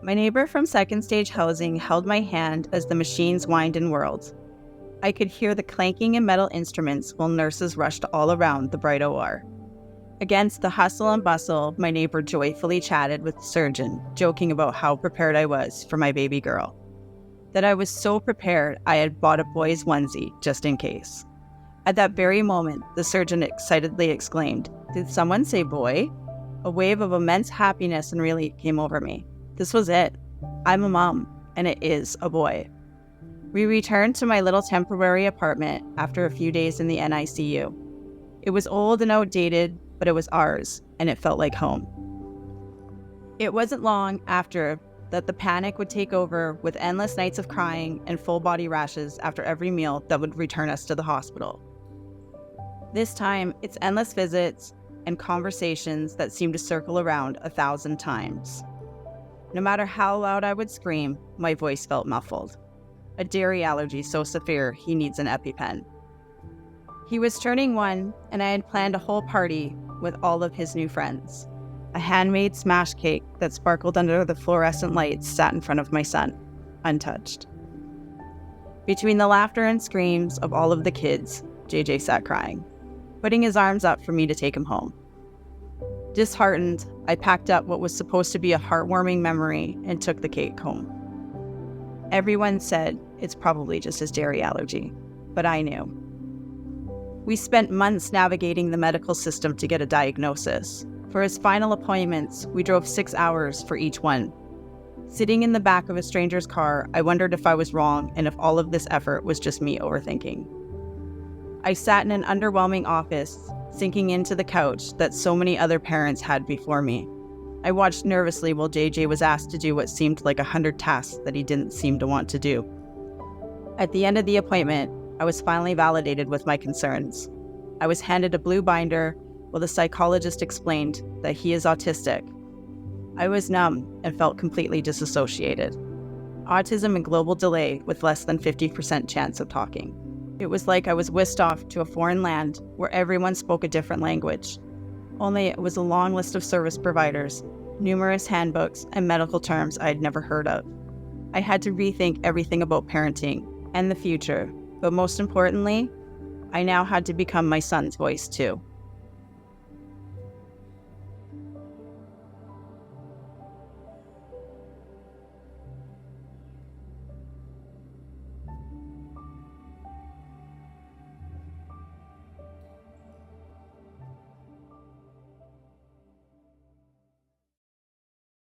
My neighbor from second stage housing held my hand as the machines whined and whirled. I could hear the clanking of metal instruments while nurses rushed all around the bright OR. Against the hustle and bustle, my neighbor joyfully chatted with the surgeon, joking about how prepared I was for my baby girl. That I was so prepared I had bought a boy's onesie just in case. At that very moment, the surgeon excitedly exclaimed, "Did someone say boy?" A wave of immense happiness and relief came over me. This was it. I'm a mom, and it is a boy. We returned to my little temporary apartment after a few days in the NICU. It was old and outdated, but it was ours, and it felt like home. It wasn't long after that the panic would take over with endless nights of crying and full body rashes after every meal that would return us to the hospital. This time, it's endless visits and conversations that seemed to circle around 1,000 times. No matter how loud I would scream, my voice felt muffled. A dairy allergy so severe he needs an EpiPen. He was turning 1, and I had planned a whole party with all of his new friends. A handmade smash cake that sparkled under the fluorescent lights sat in front of my son, untouched. Between the laughter and screams of all of the kids, JJ sat crying, putting his arms up for me to take him home. Disheartened, I packed up what was supposed to be a heartwarming memory and took the cake home. Everyone said it's probably just his dairy allergy, but I knew. We spent months navigating the medical system to get a diagnosis. For his final appointments, we drove 6 hours for each one. Sitting in the back of a stranger's car, I wondered if I was wrong and if all of this effort was just me overthinking. I sat in an underwhelming office, sinking into the couch that so many other parents had before me. I watched nervously while JJ was asked to do what seemed like 100 tasks that he didn't seem to want to do. At the end of the appointment, I was finally validated with my concerns. I was handed a blue binder while the psychologist explained that he is autistic. I was numb and felt completely disassociated. Autism and global delay with less than 50% chance of talking. It was like I was whisked off to a foreign land where everyone spoke a different language. Only it was a long list of service providers, numerous handbooks, and medical terms I had never heard of. I had to rethink everything about parenting and the future, but most importantly, I now had to become my son's voice too.